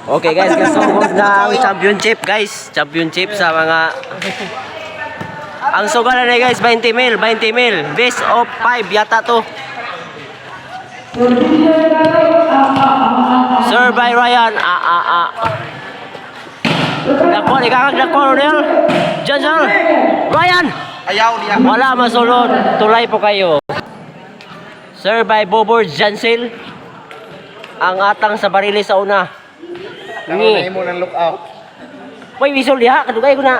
Okay guys, kasugod na ang championship guys. Championship sa mga... Ang sugalan na guys, 20 mil. Best of 5 yata to. Sir by Ryan. Nagkakagdako, Ronel. Diyan, sir. Ryan. Ayaw niya. Wala masulod. Tulay po kayo. Sir by Bobor Jansel. Ang atang sa barili sa una. Nangunay mo ng lookout. May whistle diha. Kadugay ko na.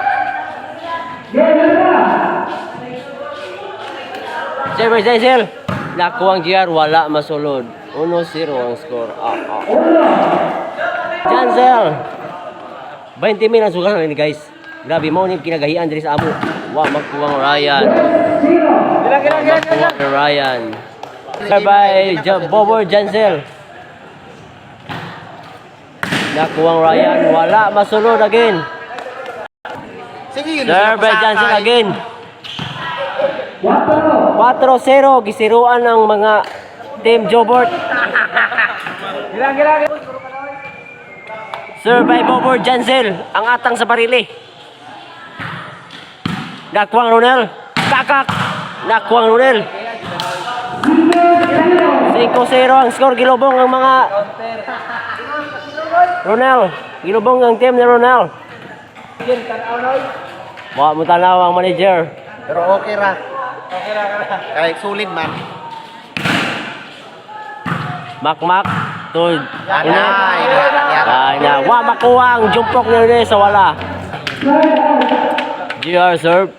Sir by Jansel. Nakuha ang GR. Wala masulod. 1-0 ang score. Jansel. 20 mil ang sugal ni guys. Grabe mo ni kinagahian diri sa amo. Wa magkuwang Ryan. Ryan. By Bobor Jansel. Nakuwang Ryan. Wala masulod again. Sige, yun. Sir by Jansel again. 4-0. Gisiruan ng mga Team Jobert. Sir by Bobor Jansel. Ang atang sa barili. Nakuwang Ronel. Kakak. Nakuwang Ronel. 5-0 ang score. Gilubong ang mga Ronel. Gilubong ang team ni Ronel. Wala mo tanaw ang manager. Pero okay ra. Kahit sulit man. Makmak. Tud. Anay. Kanya. Wa makuha ang jumpok ni Ronel sa wala. GR serve.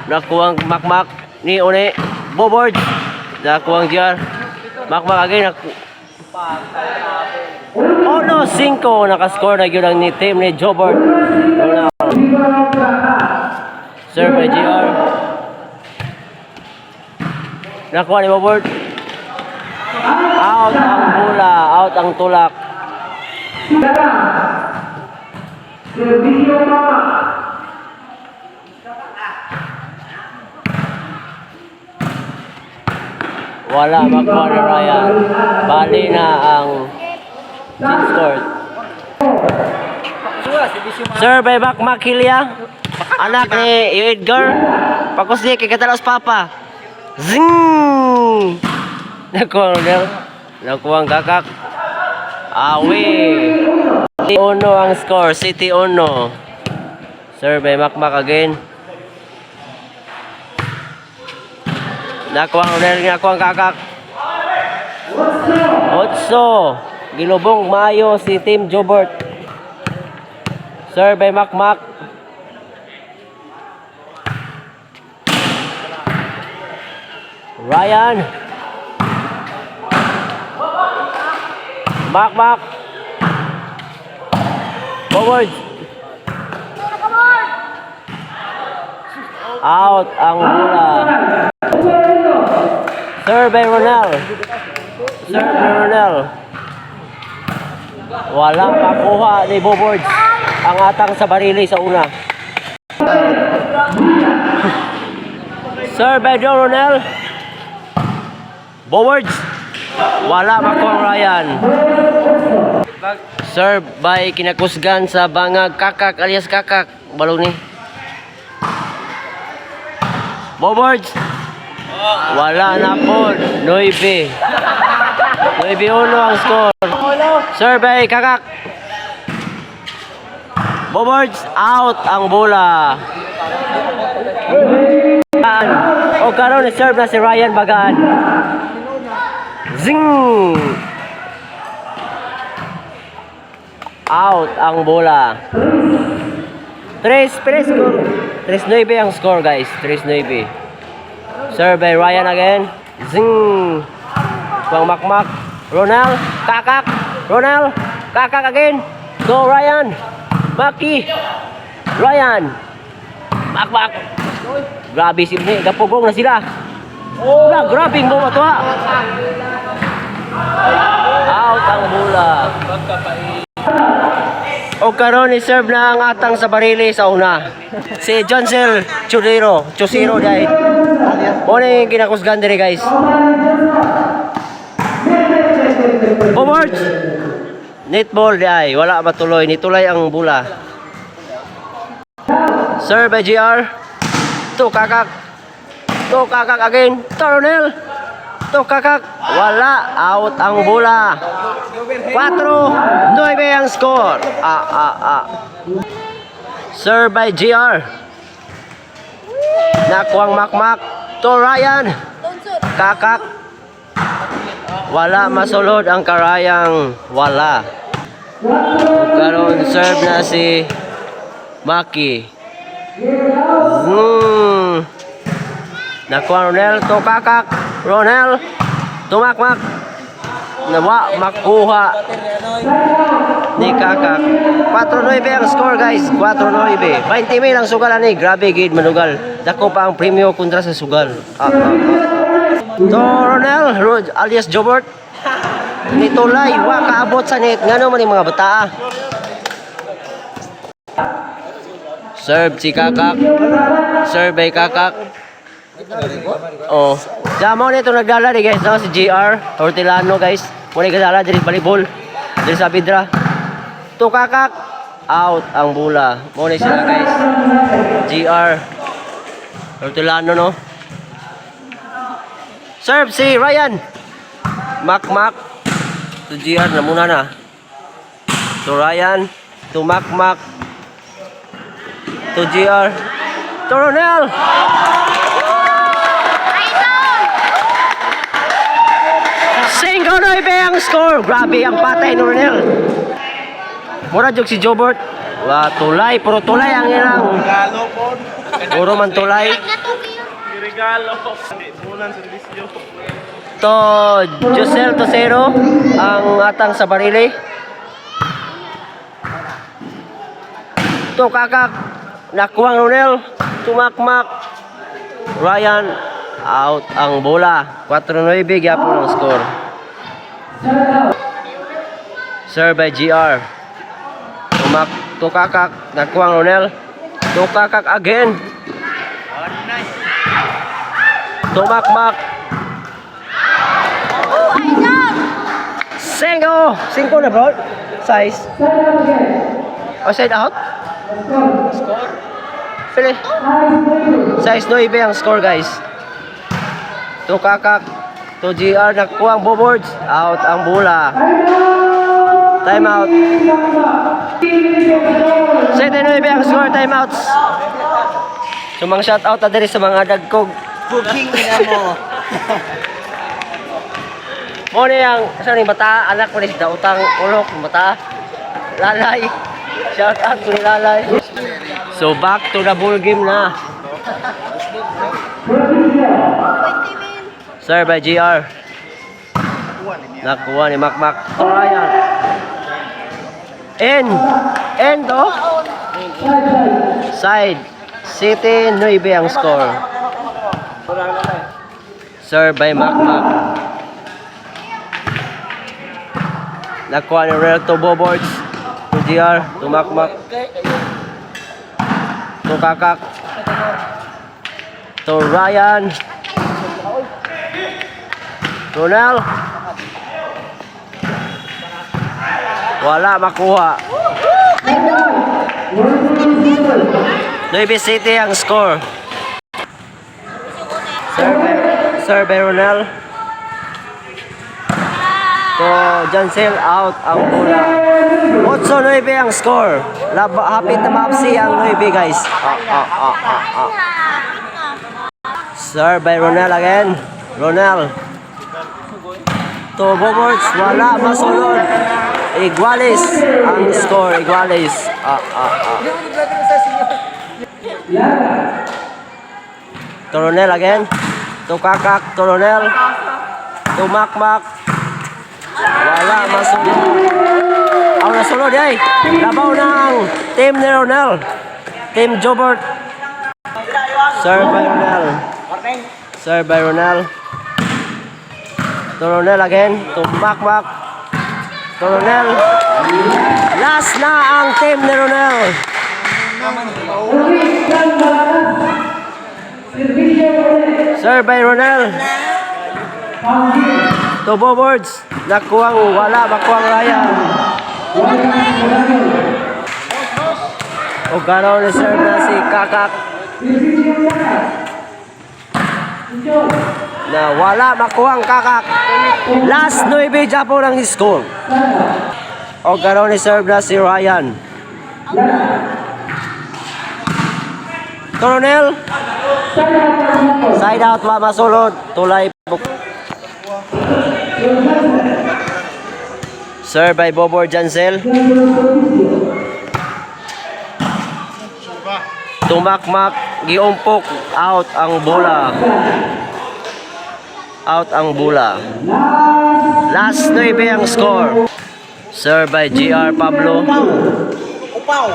Nakuha ang Makmak ni One. Bobord. Nakuha ang GR. Makmak again. Oh no, 5 nakascore na yun ang ni team ni Jobert. Serve by GR. Nakuha ni Bobert. Out ang bola, out ang tulak. Wala makuha ni Ryan. Bali na ang team score. Sir by Makmak Hilya. Anak ni Edgar. Pakusli kay Katalos Papa. Zing! Nakuha Ronel. Nakuha ang kakak. Awi. City 1 ang score. City 1. Sir by Makmak again. Nakuha ang Ronel. Nakuha ang kakak. 8. Gilubong maayo si Team Jobert. Sir by Makmak. Ryan. Makmak. Forward. Out ang bola. Sir by Ronel. Sir by Ronel. Walang makuha ni Bobord. Ang atang sa barili sa una. Sir by Ronel. Bobord. Wala makuha Ryan. Serve by kinakusgan sa bangag kakak alias kakak. Balong ni. Bobord. Wala na po. 9-1 ang score. Serve by kakak. Bobord. Out ang bola. O karon ni serve na si Ryan Bagaan. Zing! Out ang bola. 3-9 ang score guys. 3-9. Serve by Ryan again. Zing! Kuang Makmak. Ronel. Kakak. Ronel. Kakak again. Go Ryan. Maki. Ryan. Makmak. Grabe si Bni. Gapugong na sila. Wala, grabe mo ito ha. Out ang bola. O karon ni serve na ang atang sa barili sa una. Si Joncel Chusiro dahil. Muna yung kinakusgan diri guys. Forward. Netball di ay. Wala matuloy. Nitulay ang bola. Serve by GR. Tukakak. Tukakak again. Toronel. Tukakak. Wala. Out ang bola. 4-9 ang score. Serve by GR. Nakuang makmak. To Ryan. Kakak. Wala masulod ang karayang. Wala. Karon serve na si Maki. Nakuha Ronel. To Kakak. Ronel. Tumakmak. Nawa makuha ni Kakak. 4-9 ang score guys. 4-9. 20,000 ang sugalan ni. Grabe gid manugal. Dako pa ang premyo kontra sa sugal. To Ronel alias Jobert. Nitulay. Wa kaabot sa net. Ngano man yung mga bata. Serve si Kakak. Serve by Kakak. Oh. Damo nito nagdala ni guys. Si GR Hortilano guys. Muna nagdala diri volleyball. Diri sa Bidra. To Kakak. Out ang bola. Muna sila guys. GR Hortilano no. Serve si Ryan. Makmak. To GR na muna na. To Ryan. To Makmak. To GR. To Ronel. Single 9 ang score. Grabe ang patay ni Ronel. Mura jog si Jobert. Wa tulay, puro tulay ang ilang. Regalo po. Puro man tulay. Regalo. Bulan sa disyo. To Josel Tosero ang atang sa barili. To Kakak. Nakuha Ronel. Tumakmak. Ryan. Out ang bola. 4-9 gyapon ang score. Serve by GR. Tukakak. Nakuha Ronel. Tukakak again. Tumakmak. Single. 5 na bro. Size. Outside out. Score. Pili. Size 9 ang score guys. Tukakak. To GR. Nakuha ang boards. Out ang bola. Time out. 7-9 ang score. Time outs. Sumang shout out na diri sa mga dagkog. Booking na mo. Mo ni ang sa ni bata anak ko ni da utang ulok bata. Lalay. Shout out to Lalay. So back to the ball game na. Sir by GR. Nakuha ni Makmak. Ryan. End oh. Side. City 9 ang score. Sir by Makmak. Nakuha ni Reto Boboards. To GR. To Makmak. To Kakak. To Ryan. Ronel. Wala makuha. Nueve City ang score. Sir by Ronel. To Jansel out ang bola. 8-9 ang score. Hapit na mapsi ang 9 guys. Sir by Ronel again. Ronel. To Boboards. Wala masulod. Iguales ang score. Iguales. To Ronel again. To Kakak. To Ronel. To Makmak. Wala masulod. Ang nasunod ay labaw ng team ni Ronel. Team Jobert. Sir by Ronel. Sir by Ronel. To Ronel again. To Makmak. To Ronel. Last na ang team ni Ronel. Sir by Ronel. To Boboards. Nakuwang wala, makuwang Ryan. O karon ni serve na si Kakak. Na wala makuwang Kakak. Last 9 Japon ang score. O karon ni serve na si Ryan. Coronel. Side out wa masulod. Tulay. Serve by Bobor Jansel. Tumakmak, giumpok, out ang bola. Out ang bola. Last 9 ang score. Serve by GR Pablo. Upaw.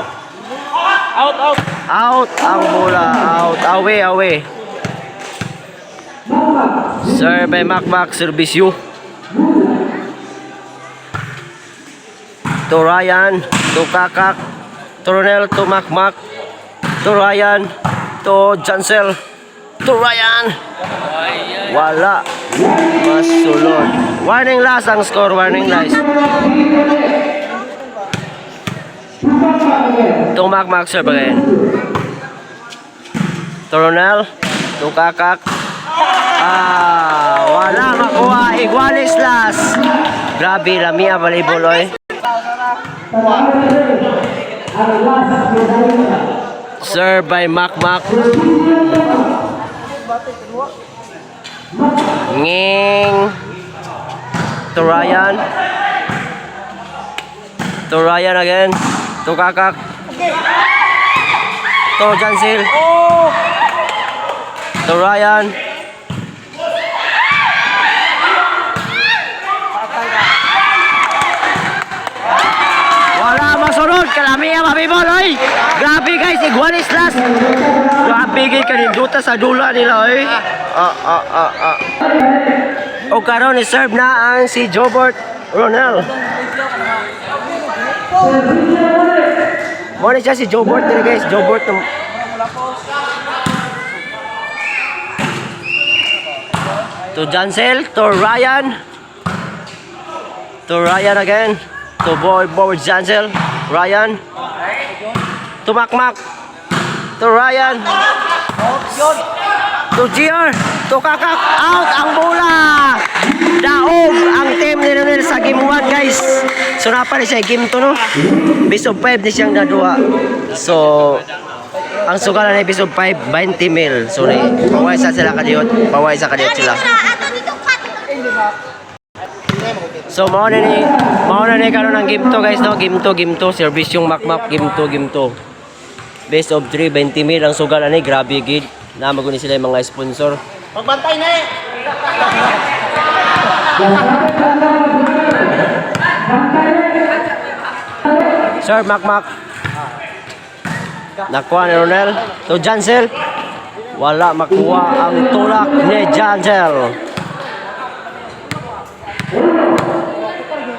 Out, out. Out ang bola. Out. Away, away. Serve by Makmak Servisyo. To Ryan, to Kakak, to Ronel, to Makmak, to Ryan, to Jansel, to Ryan. Wala. Masulod. Warning last ang score, warning last. To Makmak serve again. To Ronel, to Kakak. Wala makuha. Igualis last. Grabe, Lamia volleyball oy. Serve by Makmak. Nging. To Ryan. To Ryan again. To Kakak. To Jansil. To Ryan. Wala masunod. Kalamiya mabibol oy. Grabe guys. Igualis last. Grabe guys. Kaninduta sa dula nila oy. O karon ni-serve na ang si Jobert Ronel. Muna siya si Jobert nila guys. Jobert to Jansel, to Ryan. To Ryan again. To Boy Jansel. Ryan. To Makmak. To Ryan. To GR. To Kakak. Out ang bola. Daog ang team ni Ronel sa game 1 guys. So napa ni siya game 2 no. Best of 5 ni siyang naduwa. So ang sugalan ay best of 5 20 mil. So paway sa sila kadiyot. Paway sa kadiyot sila. So mao na ni karon ang game 2 guys no. Game 2 service yung Makmak game 2 best of 3 20 mil ang sugalan ni grabe gid. Na maguni sila yung mga sponsor. Magbantay na eh. Sir Makmak. Nakuha ni Ronel. To Jansel. Wala makuha ang tulak ni Jansel.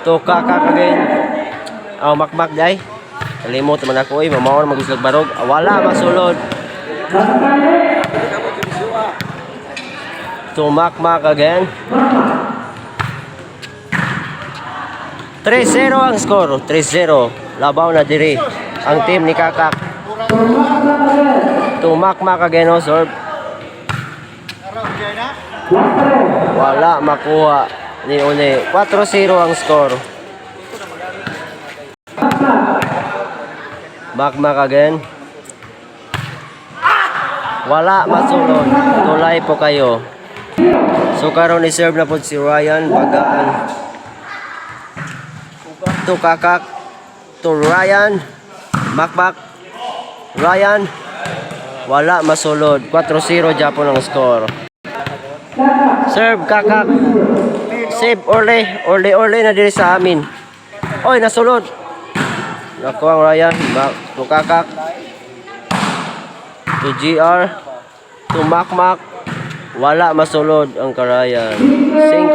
To Kakak again. Makmak day. Kalimot man ako eh. Mamaw na maguslag barog. Wala masulod. To Makmak again. 3-0 ang score. 3-0. Labaw na diri ang team ni Kakak. To Makmak again o serve. Wala makuha ni Une. 4-0 ang score. Makmak again. Wala masulod. Tulay po kayo. So karon ni serve na po si Ryan bagaan. To Kakak. To Ryan. Makmak. Ryan. Wala masulod. 4-0 Japon ang score. Serve Kakak. Save Orle na diri sa amin. Oy nasulod. Nakuha ang Ryan. To Kakak. To GR. To Makmak. Wala masulod ang Karayan. 5-0.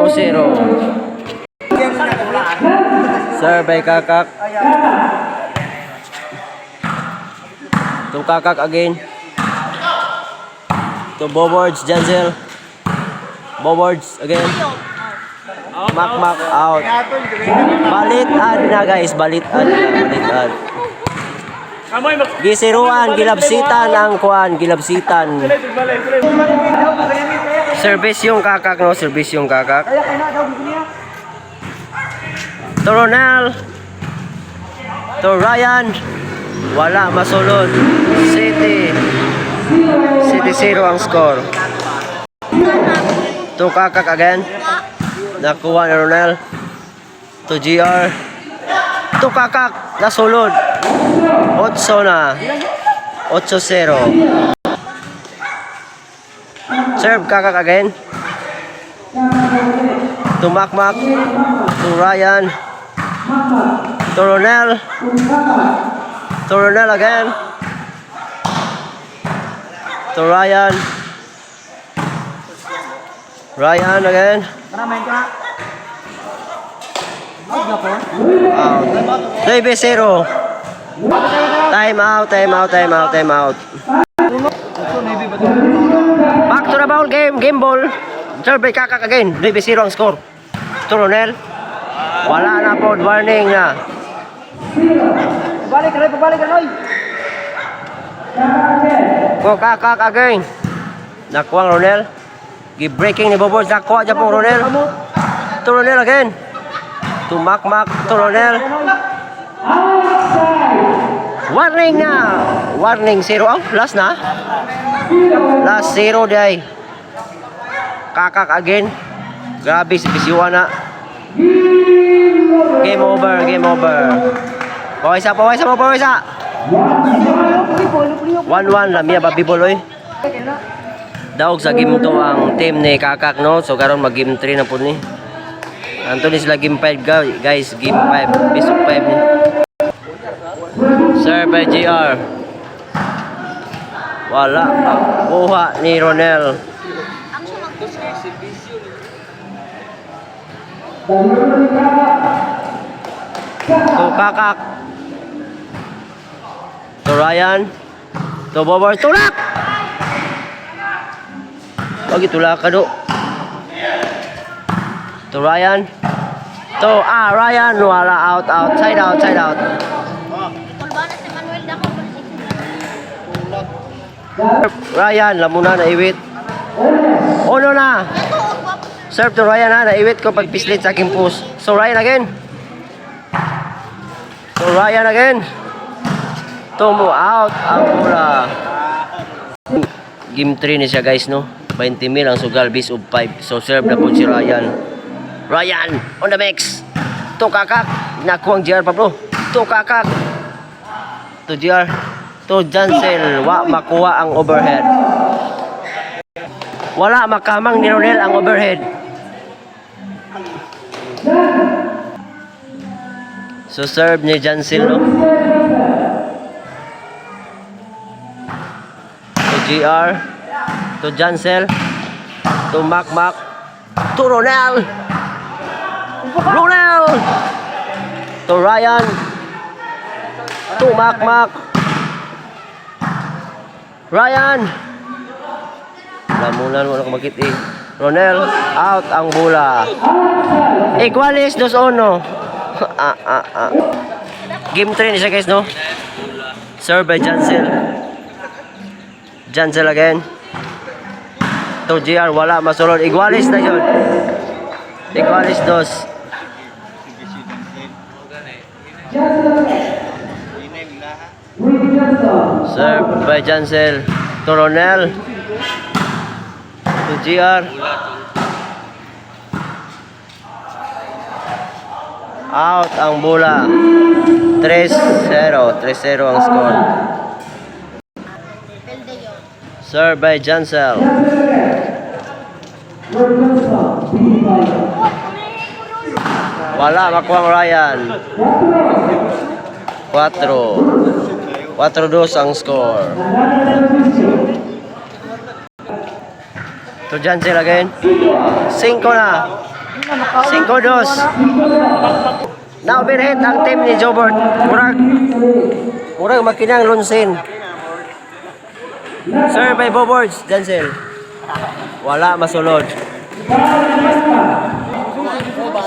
Serve by Kakak. To Kakak again. To Bowards Jansel. Bowards again. Makmak out. Balitan na guys, balitan na, balitan. Gisiruan, gilabsitan ang kuan, gilabsitan. Service yung kakak no, service yung kakak. To Ronel. To Ryan. Wala masulod. City 0 ang score. To kakak again. Nakuha ni Ronel. To GR. To kakak. Nasulod. 8 na. 8-0. Serve kakak again. To Makmak. To Ryan. To Ronel. To Ronel again. To Ryan. Ryan again. Out. 9-0. Time out, time out, time out, time out. Back to the ball game, game ball. Serve by kakak again. 9-0 ang score. To Ronel. Wala na po, warning na. Pabalik ka, Noy. Ko kakak again. Nakuha ang Ronel. Give breaking ni Bobos. Nakuha dyan pong Ronel. To Ronel again. To Makmak. To Ronel. Warning na. Warning 0 out. Last na. Last 0 day. Kakak again. Grabe si Bisiwa na. Game over. Game over. Pawisa, pawisa mo, pawisa. 1-1 lamia babiboloy. Daog sa game to ang team ni kakak no. So karon mag game 3 na po ni. Anto ni sila game 5 guys. Game 5. Best of 5 ni. Sir by GR. Wala. Kuha ni Ronel. To kakak. To Ryan. To Bobor. Tulak! Pagi tulak ka do. To Ryan. To Ryan. Wala out. Side out. Side out. Ryan. Lamuna na iwit. Ono na. Serve to Ryan na. Naiwit ko pag pislit sa aking post. So Ryan again. To Ryan again. Tomo out ang bola. Game 3 ni siya guys no. 20 mil ang sugal base of 5. So serve na po si Ryan. Ryan on the mix. To kakak. Nakuha ang GR pa bro. To kakak. To GR. To Jansel. Makuha ang overhead. Wala makamang ni Ronel ang overhead. So serve ni Jansel no. To GR. To Jansel. To Makmak. To Ronel. Ronel. To Ryan. To Makmak. Ryan. Lamunan mo na kumakit eh. Ronel. Out ang bola. Igualis 2-1. Game 3 niya guys no. Serve by Jansel. Jansel again. To GR wala masulod. Igualis na yun. Igualis 2. Serve by Jansel. To Ronel. To GR. Out ang bola. 3-0. 3-0 ang score. Serve by Jansel. Wala makuha ang Ryan. 4. 4-2 ang score. To Jansel again. 5 na. 5-2. Now overhead ang team ni Jobert. Murag makinang lunsin. Serve by Bobords, Jansel. Wala masulod.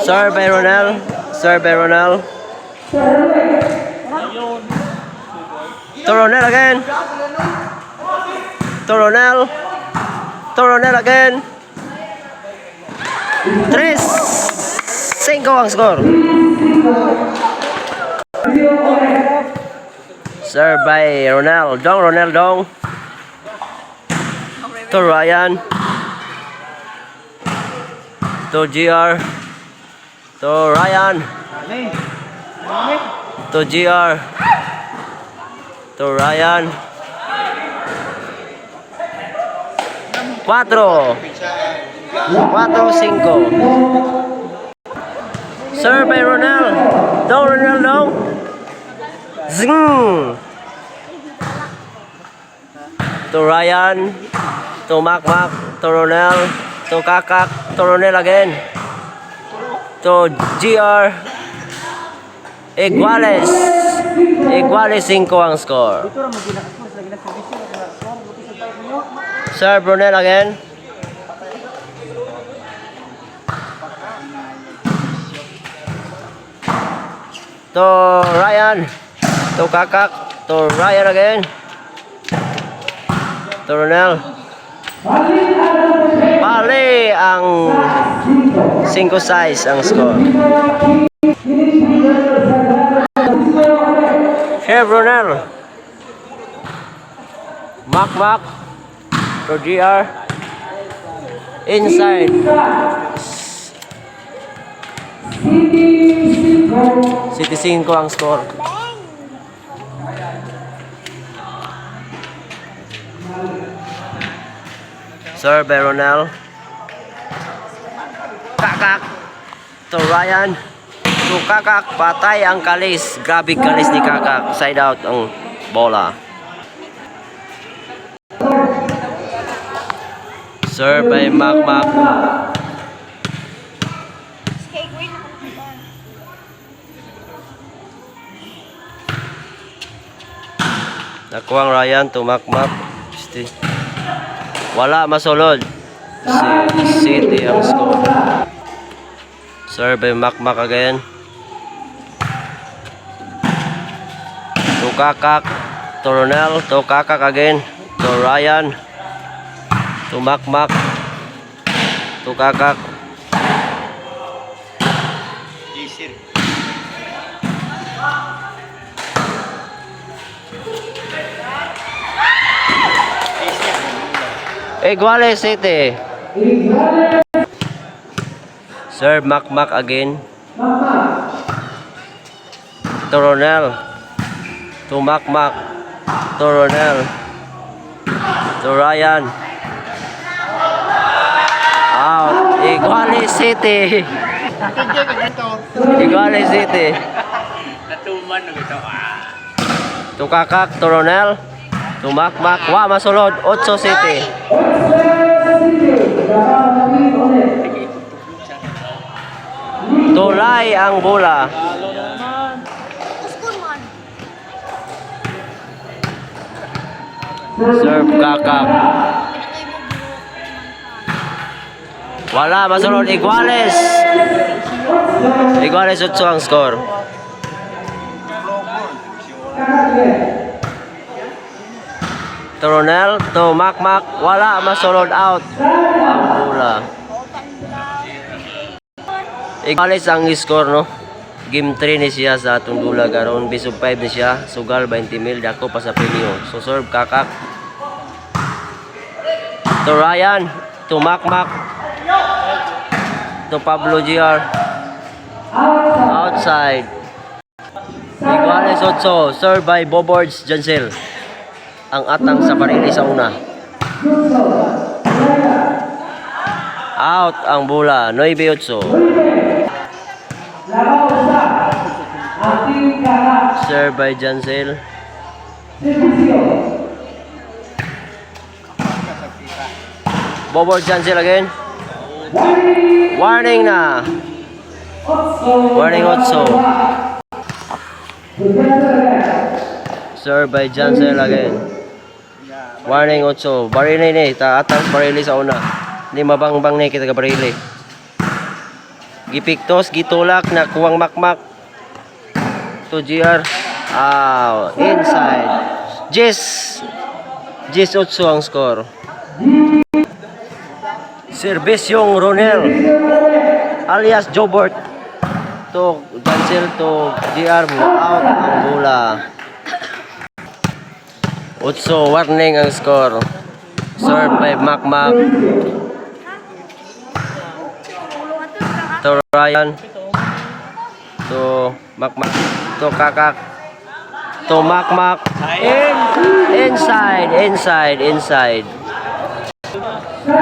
Serve by Ronel. Serve by Ronel. To Ronel again. To Ronel. To Ronel again. 3-5 ang score. Serve by Ronel. Ronel Dong. To Ryan. To GR. To Ryan. To GR. To Ryan. 4-5. Serve by Ronel. Ronel Dong. Zing. To Ryan. To Makmak. To Ronel. To Kakak. To Ronel again. To GR. Iguales 5 ang score. Serve Ronel again. To Ryan. To Kakak. To Ryan again. To Ronel. Bali ang 5-6 ang score. Serve Ronel. Makmak. To GR. Inside. City 5 ang score. Serve by Ronel. Kakak. To Ryan. To Kakak. Patay ang kalis. Grabe kalis ni Kakak. Side out ang bola. Serve by Makmak. Nakuha ang Ryan to Makmak. Wala masulod. City ang score. Serve by Makmak again. To Kakak. To Ronel. To Kakak again. To Ryan. To Makmak. To Kakak. Iguales City. Serve Makmak again. To Ronel. To Makmak. To Ronel. To Ryan. Out. Iguales City. Iguales City. To Kakak. To Ronel. To Makmak. Wa masulod. 8 City. Tulay ang bola. Serve Kakak. Wala masulod. Iguales. Iguales 8 ang score. To Ronel. To Makmak. Wala masulod. Out ang bola. Iguales ang score, no? Game 3 ni siya sa atong dula karon. Best of 5 ni siya. Sugal 20,000 dako pa sa premyo. So serve Kakak. To Ryan. To Makmak. To Pablo GR. Outside. Iguales 8. Serve by Bobords Jansel. Ang atang sa barili sa una. Out ang bola. 9-8. Serve by Jansel. Bobor Jansel again. Warning na. Warning 8. Serve by Jansel again. Warning 8. Barili ni. Atang barili sa una. Hindi mabangbang ni kita ka barili. Gipiktos, gitulak, nakuwang makmak. To GR. Inside. Jess 8 ang score. Service yung Ronel alias Jobert to cancel to GR mo out ang bola. 8 warning ang score. Serve by Makmak to Ryan to Makmak to Kakak to Makmak inside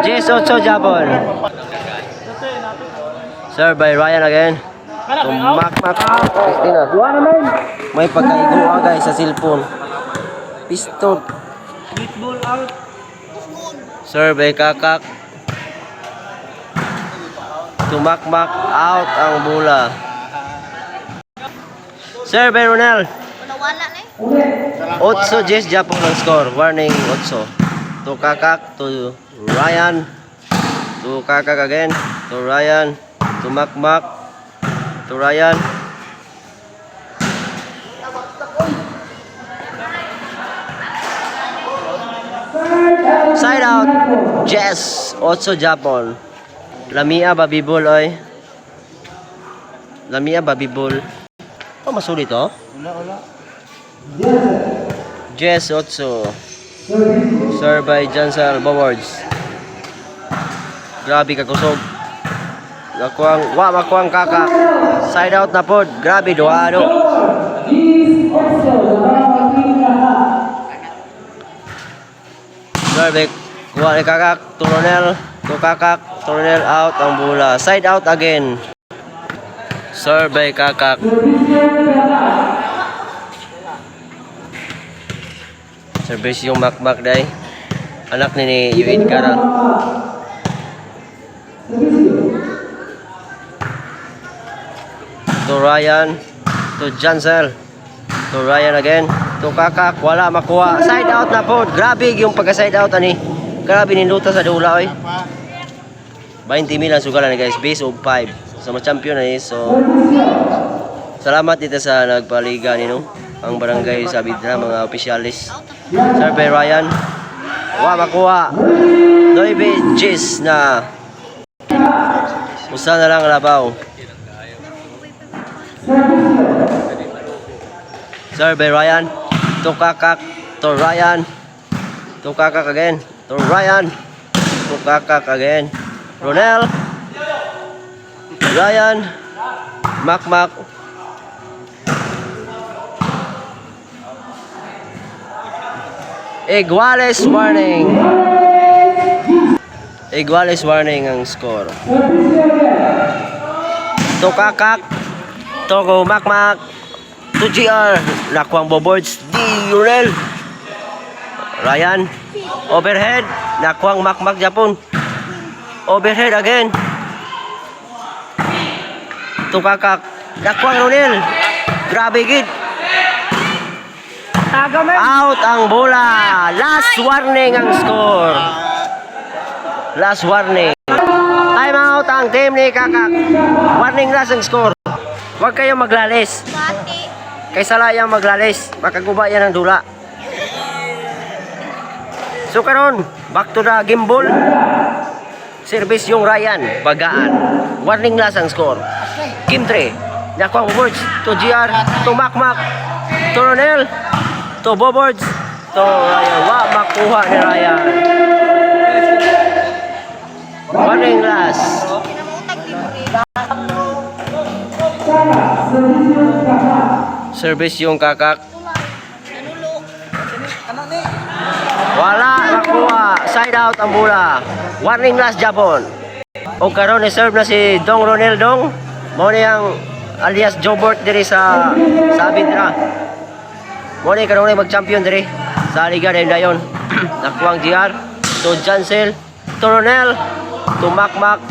Jess 8 Japon. Serve by Ryan again. Tumakmak. Christina. May pagkaigo guys sa cellphone. Piston. Serve by Kakak. Tumakmak out ang bola. Serve by Ronel. Wala na 8 Jess Japon ang score. Warning 8. To Kakak to Ryan. To Kakak again. To Ryan. To Makmak. To Ryan. Side out. Jess 8 Japon. Lamia babibol oy. Lamia babibol. Oh, masulit oh. Wala. Jess 8. Serve by Jansel Bowards. Grabe ka kusog. Makuang Kakak. Side out na pod. Grabe duado. Serve kuha ni Kakak. Turonel. To Kakak. Turonel out ang bola. Side out again. Serve by Kakak. Service yung Makmak day. Anak ni Yuid Kara. To Ryan. To Jansel. To Ryan again. To Kakak. Wala makuha. Side out na po. Grabe yung pagka-side out ani. Grabe niluta sa dula oy. 20 mil ang sugalan guys. Base of 5. Sama champion na so salamat dito sa nagpaliga nino ang barangay sa Bidra mga opisyalis. Serve by Ryan. Wa makuha. 9 Jess na. Usa na lang labaw. Serve by Ryan. To Kakak. To Ryan. To Kakak again. To Ryan. To Kakak again. Ronel. Ryan. Makmak. Iguales warning. Iguales warning ang score. To Kakak. To Makmak. To GR. Nakuang boards. Di Ronel. Ryan. Overhead. Nakuang Makmak Japon. Overhead again. To Kakak. Nakuang Ronel. Grabe gid. Out ang bola. Last warning ang score. Last warning. Time out ang team ni Kakak. Warning last ang score. Huwag kayong maglalis. Bati. Kay salayang maglalis. Makaguba yan ang dula. So karon, back to the gimbal. Service yung Ryan. Bagaan. Warning last ang score. Game 3. Nakuha ang boards. To GR. To Makmak. To Ronel. To Bowards. To Ryan. Makuha ni Ryan. Warning last. Kinamutag ni Mure. Service yung Kakak. Nanulo. Wala makuha. Side out ang bola. Warning last Japon. O karon ni serve na si Dong Ronel Dong. Mo niyang alias Jobert diri sa Abidra. Mo ni karon mag-champion diri sa Liga de Dayon. Nakuha ang GR to Jansel, to Ronel, to Makmak.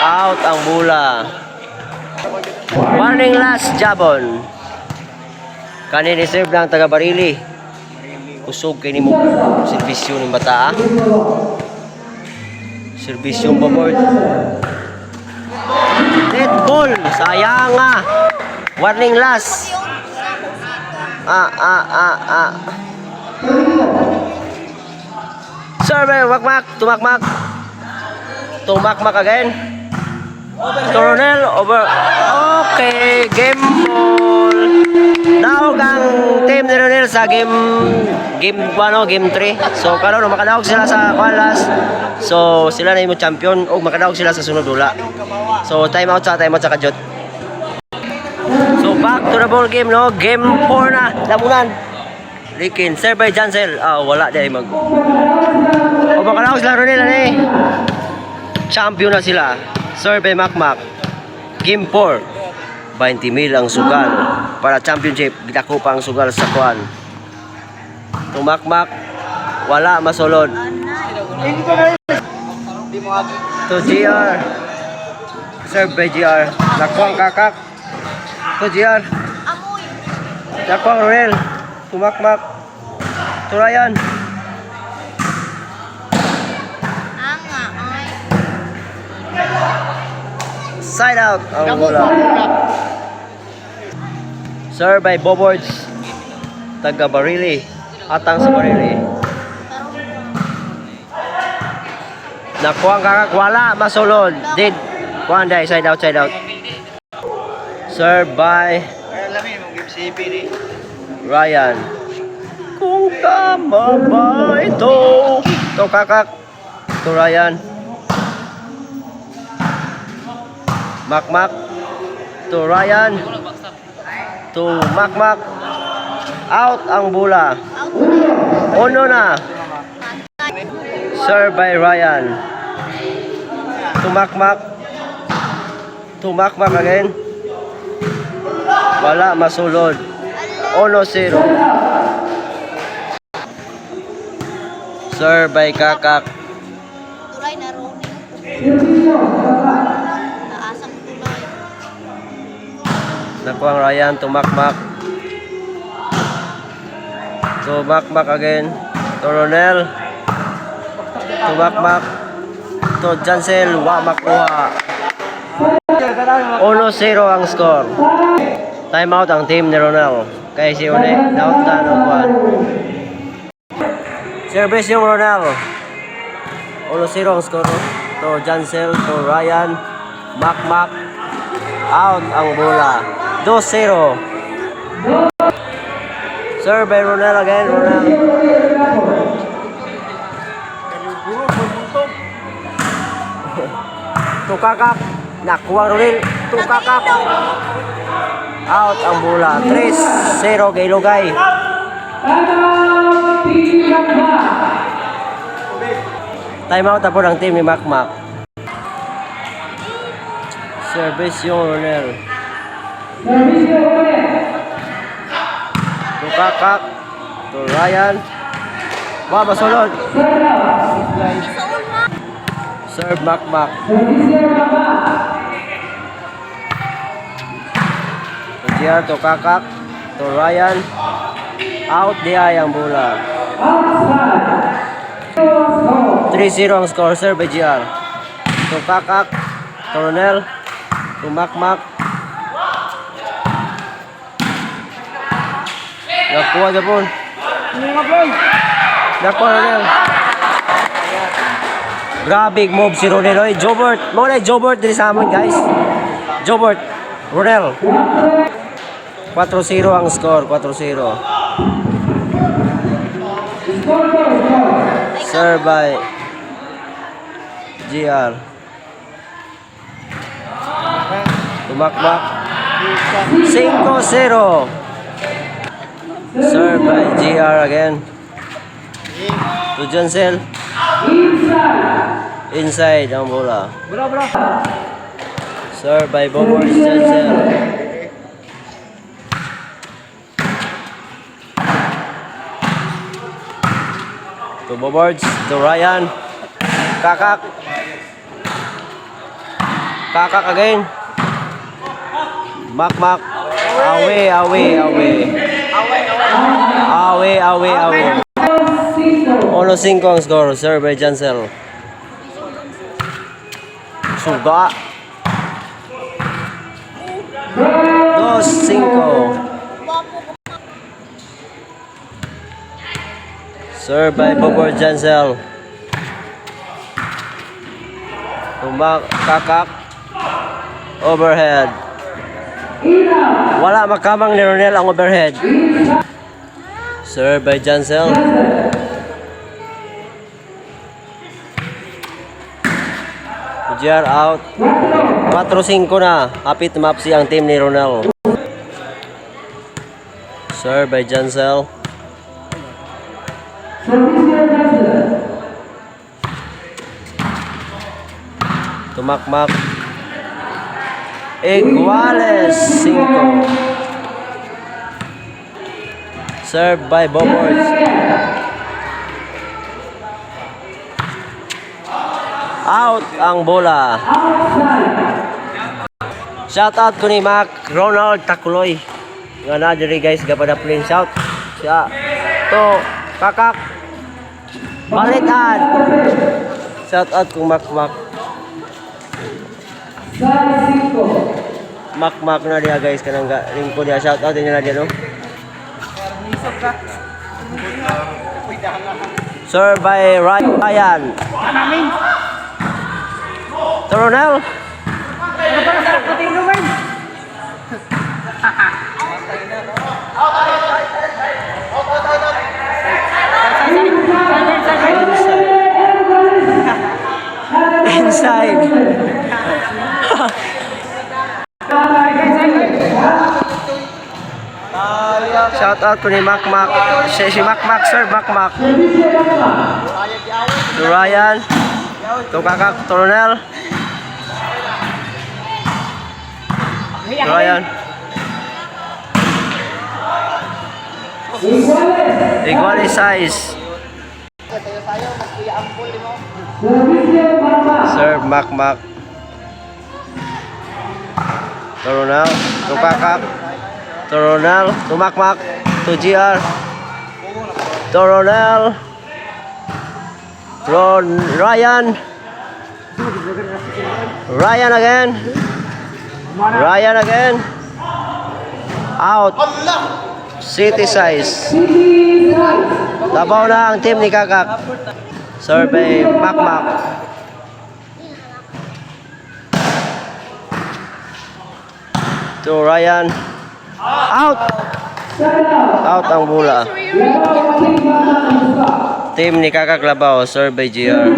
Out ang bola. Warning last Japon. Kani ni serve lang taga Barili. Usog kay nimo serbisyo ng bata. Serbisyo board. Dead ball. Sayang nga. Warning last. Yung Serve, makmak, tumakmak. Tumakmak again. Coronel over. Okay, game ball. Daog ang team ni Ronel sa game 1 game 3. So karon makadaog sila sa kwalas. So sila na imo champion o makadaog sila sa sunod dula. So time out sa kajot. So back to the ball game no. Game 4 na. Lamunan. Likin, serve by Jansel. Wala di mag. O makadaog sila Ronel ani. Champion na sila. Serve by Makmak. Game 4. 20,000 ang sugal para championship. Gidako pa ang sugal sa kwan. Tumakmak. Wala masulod. To GR. Serve by GR. Nakuang kakak. To GR. amoy. Nakuang Ronel. Tumakmak. To Ryan. Anga, ay. Side out ang bola. Serve by Bobords. Taga Barili. Atang sa Barili. Nakuha ang kakak. Wala. Masulod. Did. Kuhaan day. Side out. Side out. Serve by Ryan. Kung tama ba ito? Ito kakak. Ito Ryan. Makmak. To Ryan. To Makmak. Out ang bola. Uno na. Serve by Ryan. To Makmak. To Makmak again. Wala masulod. 1-0. Serve by Kakak. Tulay na ron. Taasang tulay. Nakuha ang Ryan. To Makmak. To Makmak again. To Ronel. To Makmak. To Jansel. Wa makuha. 1-0 ang score. Time out ang team ni Ronel. Kaya si Une, out na ng kwan. Service yung Ronel. 1-0 ang score. To Jansel, to Ryan. Makmak. Out ang bola. 2-0. Serve by Ronel again. Ronel. To Kakak. Nakuha Ronel. To Kakak. Out ang bola. 3-0 kay Lugay. Time out na po ng team ni Makmak. Service yung Ronel. To Kakak. To Ryan. Masulod. Serve Makmak. To Kakak. To Ryan. Out di ay ang bola. 3-0 ang score. Serve by GR. To Kakak. To Ronel. To Makmak. Nakuha na po. Nakuha Ronel. Grabe move si Ronel. Oy, Jobert. Muna Jobert din sa amin guys. Jobert. Ronel. 4-0 ang score. 4-0. Serve by GR. Tumakmak. 5-0. Serve by GR again. To Jansel. Inside ang bola. Serve by Bobors Jansel. To Bobards, to Ryan. Kakak. Kakak again. Makmak. Away. 1-5 ang score. Serve by Jansel. Suga. Wapo ko. Serve by Bobor Jansel. Kakak. Overhead. Wala makamang ni Ronel ang overhead. Serve by Jansel. GR out. 4-5 na. Hapit mapsi ang team ni Ronel. Serve by Jansel. Tumakmak. Iguales 5. Serve by Bobors. Out ang bola. Shout out ko ni Mac Ronald Takuloy. Nga na diri guys gapada plane shout. Siya to kakak balitan. Shout out kong Mac na dia guys kanang ring ko dia shout out din na dia no. Serve by Ryan. Ronel. Inside. Shout out ko ni Mac. Si Mac, sir, Mac. To Ryan. To kakak, to Ronel. Ryan. Igual size. Sir, Mac. To Ronel. To kakak. To Ronel. To Mac. To GR. To Ronel. Ryan again. Out. City size. Tabaw na ang team ni kakak. Survey Mac. To Ryan. Out. Out ang bola. Team ni kakak labaw. Survey GR.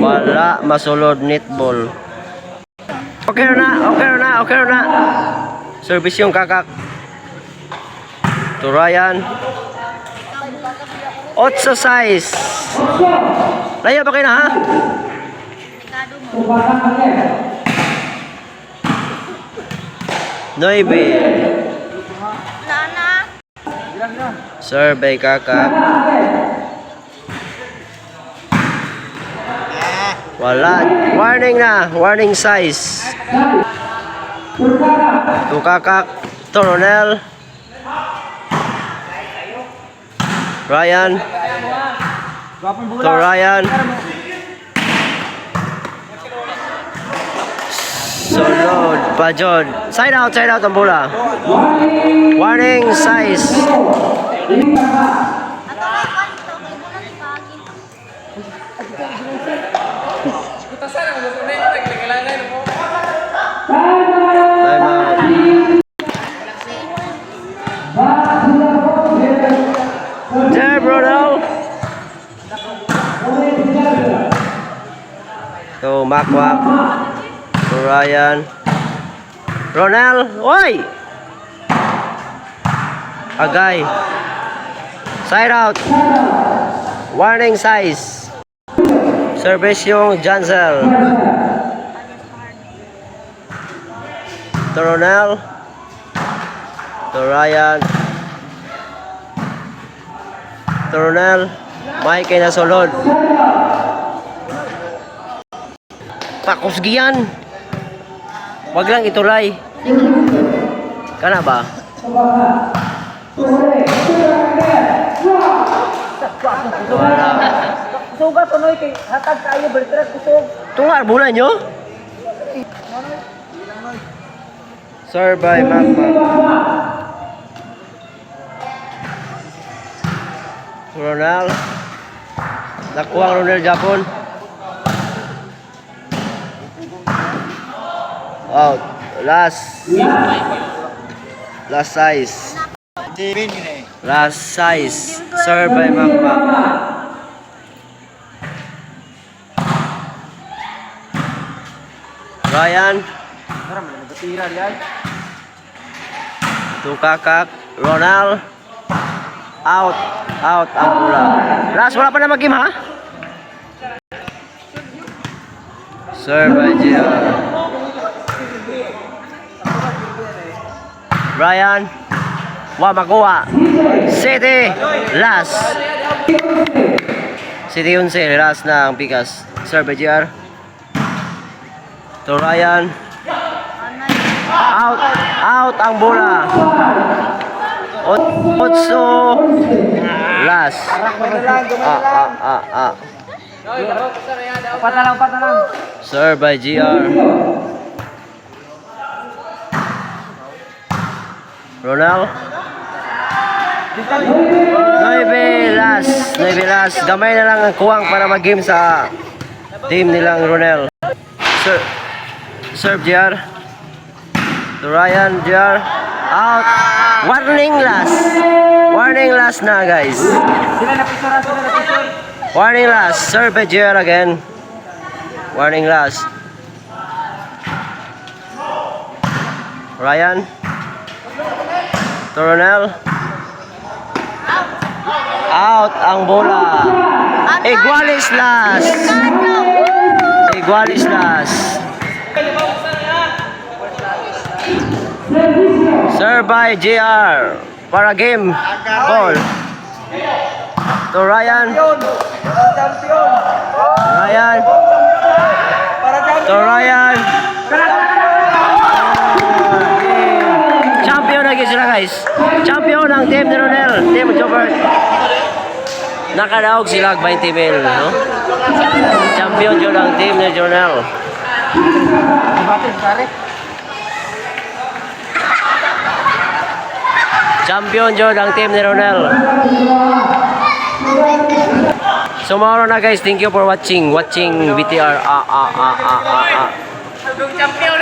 Wala masulod netball. Okay na. Service yung kakak. To Ryan. 8 size. Layo pa kayo na ha? Noibe. Nana. Survey kakak. Wala. Warning size. To kakak. To Ronel. Ryan. To Ryan. Solod. Pajod. Side out ang bola. Warning size. Time out. There, Ronel. To Mac. To Ryan. Ronel. Oi! Agay. Side out. Warning size. Service yung Jansel. To Ronel. To Ryan. To Ronel. May kay nasulod. Pakusgian. Wag lang itulay. Kana ba? Wala. Sugat tunoy kay hatag kayo bertrek kusog. Tungar bulan nyo? Serve by Magma. Ronald. Nakuha ang Ronald Japon. Out. Last size. Steven yun eh. Last size. Serve by Magma. Ryan. Tira yan. Tukakak. Ronald. Out. Out ang bola. Last, wala pa na mag-game ha? Serve by JR. Ryan. Wa makuha. City. Last. City 11. Last na ang pikas. Serve by JR. To Ryan. Out. Out ang bola. Otso. Last. Upat na lang. Serve by GR. Ronald. 9 last. Gamay na lang ang kuwang para mag-game sa team nilang Ronel. Serve GR. To Ryan, GR. Out. Warning last na guys. Warning last. Serve by GR again. Warning last. Ryan. To Ronel. Out ang bola. Igualis last. Serve by JR para game ball to Ryan champion na sila guys, champion ang team ni Ronel, team Jobert. Nakadaog sila 20 mil, no? Champion yun ang team ni Ronel. Champion yun ang team ni Ronel. So mga na guys, thank you for watching BTR.